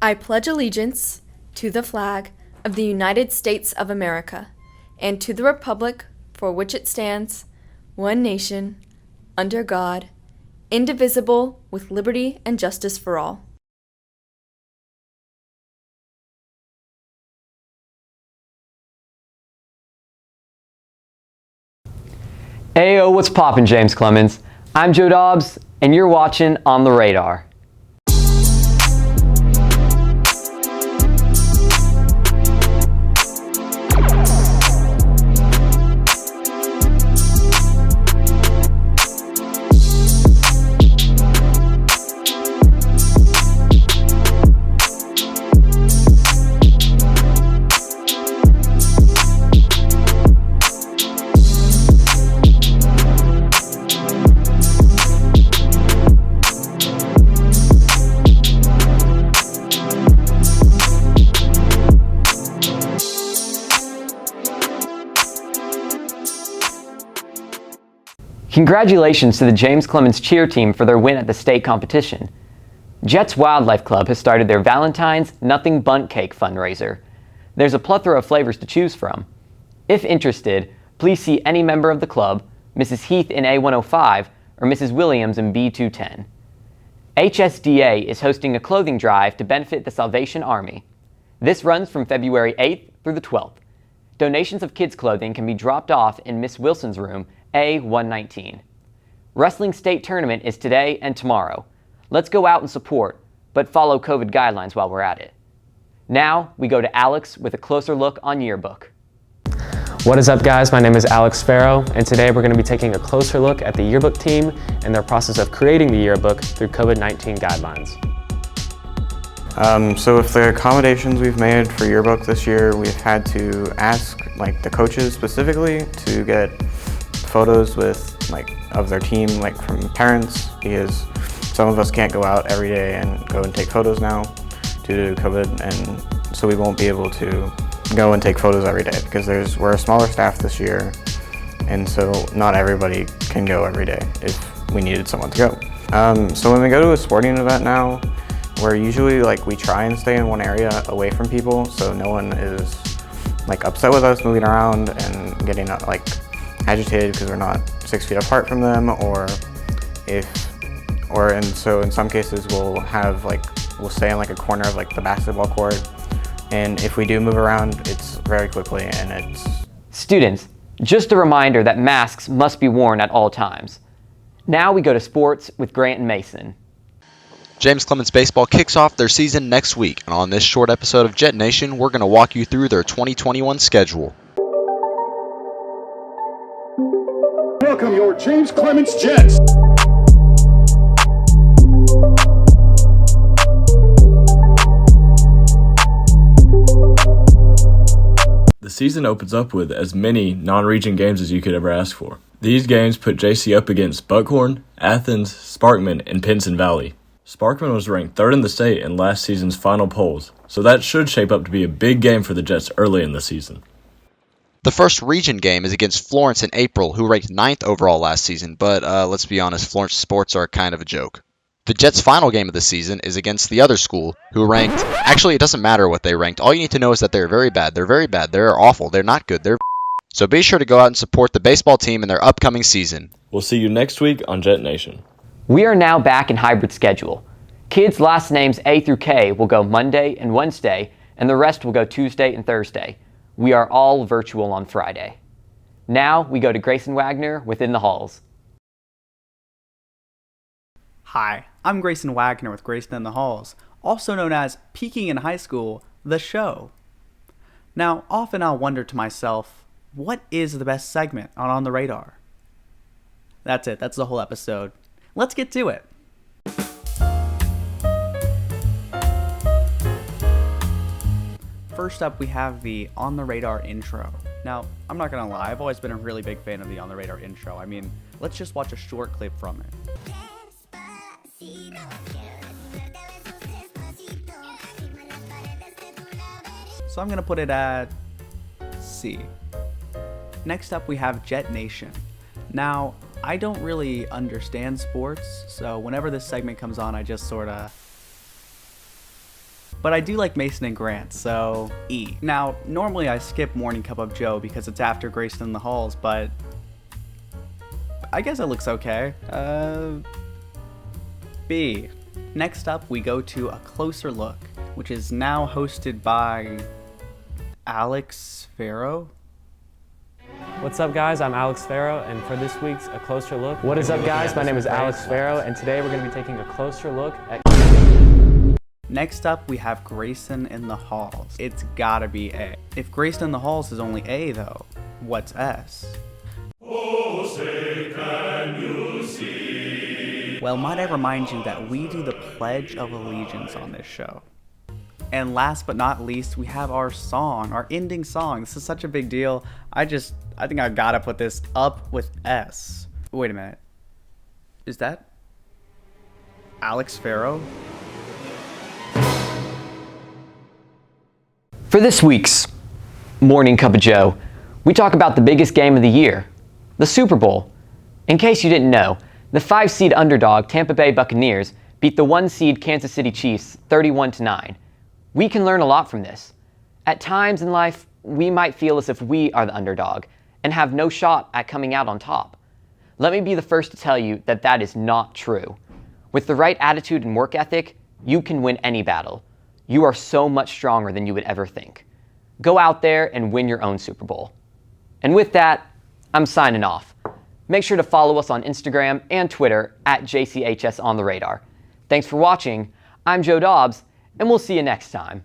I pledge allegiance to the flag of the United States of America and to the republic for which it stands, one nation, under God, indivisible, with liberty and justice for all. Ayo, what's poppin', James Clemens? I'm Joe Dobbs, and you're watching On the Radar. Congratulations to the James Clemens cheer team for their win at the state competition. Jets Wildlife Club has started their Valentine's Nothing Bundt Cake fundraiser. There's a plethora of flavors to choose from. If interested, please see any member of the club, Mrs. Heath in A105 or Mrs. Williams in B210. HSDA is hosting a clothing drive to benefit the Salvation Army. This runs from February 8th through the 12th. Donations of kids' clothing can be dropped off in Miss Wilson's room, A119. Wrestling State Tournament is today and tomorrow. Let's go out and support, but follow COVID guidelines while we're at it. Now, we go to Alex with a closer look on Yearbook. What is up, guys? My name is Alex Sparrow, and today we're going to be taking a closer look at the Yearbook team and their process of creating the Yearbook through COVID-19 guidelines. So with the accommodations we've made for Yearbook this year, we've had to ask the coaches specifically to get photos with of their team from parents, because some of us can't go out every day and go and take photos now due to COVID, and so we won't be able to go and take photos every day because we're a smaller staff this year, and so not everybody can go every day if we needed someone to go. So when we go to a sporting event now, we're usually we try and stay in one area away from people, so no one is upset with us moving around and getting agitated because we're not 6 feet apart from them, and so in some cases we'll have we'll stay in a corner of the basketball court, and if we do move around, it's very quickly, and it's... Students, just a reminder that masks must be worn at all times. Now we go to sports with Grant and Mason. James Clemens Baseball kicks off their season next week, and on this short episode of Jet Nation, we're going to walk you through their 2021 schedule. Welcome your James Clemens Jets. The season opens up with as many non-region games as you could ever ask for. These games put JC up against Buckhorn, Athens, Sparkman, and Pinson Valley. Sparkman was ranked third in the state in last season's final polls, so that should shape up to be a big game for the Jets early in the season. The first region game is against Florence in April, who ranked 9th overall last season, but let's be honest, Florence sports are kind of a joke. The Jets' final game of the season is against the other school, who ranked... Actually, it doesn't matter what they ranked. All you need to know is that they're very bad. They're very bad. They're awful. They're not good. They're... So be sure to go out and support the baseball team in their upcoming season. We'll see you next week on Jet Nation. We are now back in hybrid schedule. Kids' last names A through K will go Monday and Wednesday, and the rest will go Tuesday and Thursday. We are all virtual on Friday. Now we go to Grayson Wagner within the halls. Hi, I'm Grayson Wagner with Grayson in the Halls, also known as Peaking in High School, the show. Now, often I'll wonder to myself, what is the best segment on the Radar? That's it, that's the whole episode. Let's get to it. First up, we have the On the Radar intro. Now, I'm not gonna lie, I've always been a really big fan of the On the Radar intro. I mean, let's just watch a short clip from it. So I'm gonna put it at C. Next up, we have Jet Nation. Now, I don't really understand sports, so whenever this segment comes on, I just sorta but I do like Mason and Grant, so E. Now, normally I skip Morning Cup of Joe because it's after Grayson in the Halls, but I guess it looks okay. B. Next up, we go to A Closer Look, which is now hosted by Alex Farrow. What's up, guys? I'm Alex Farrow, and for this week's A Closer Look... What is up, guys? My name is Alex Farrow, and today we're going to be taking a closer look at... Next up, we have Grayson in the Halls. It's gotta be A. If Grayson in the Halls is only A, though, what's S? Oh, say, can you see? Well, might I remind you that we do the Pledge of Allegiance on this show. And last but not least, we have our song, our ending song. This is such a big deal. I think I gotta put this up with S. Wait a minute. Is that Alex Farrow? For this week's Morning Cup of Joe, we talk about the biggest game of the year, the Super Bowl. In case you didn't know, the 5-seed underdog Tampa Bay Buccaneers beat the 1-seed Kansas City Chiefs 31-9. We can learn a lot from this. At times in life, we might feel as if we are the underdog and have no shot at coming out on top. Let me be the first to tell you that that is not true. With the right attitude and work ethic, you can win any battle. You are so much stronger than you would ever think. Go out there and win your own Super Bowl. And with that, I'm signing off. Make sure to follow us on Instagram and Twitter at JCHS On the Radar. Thanks for watching. I'm Joe Dobbs, and we'll see you next time.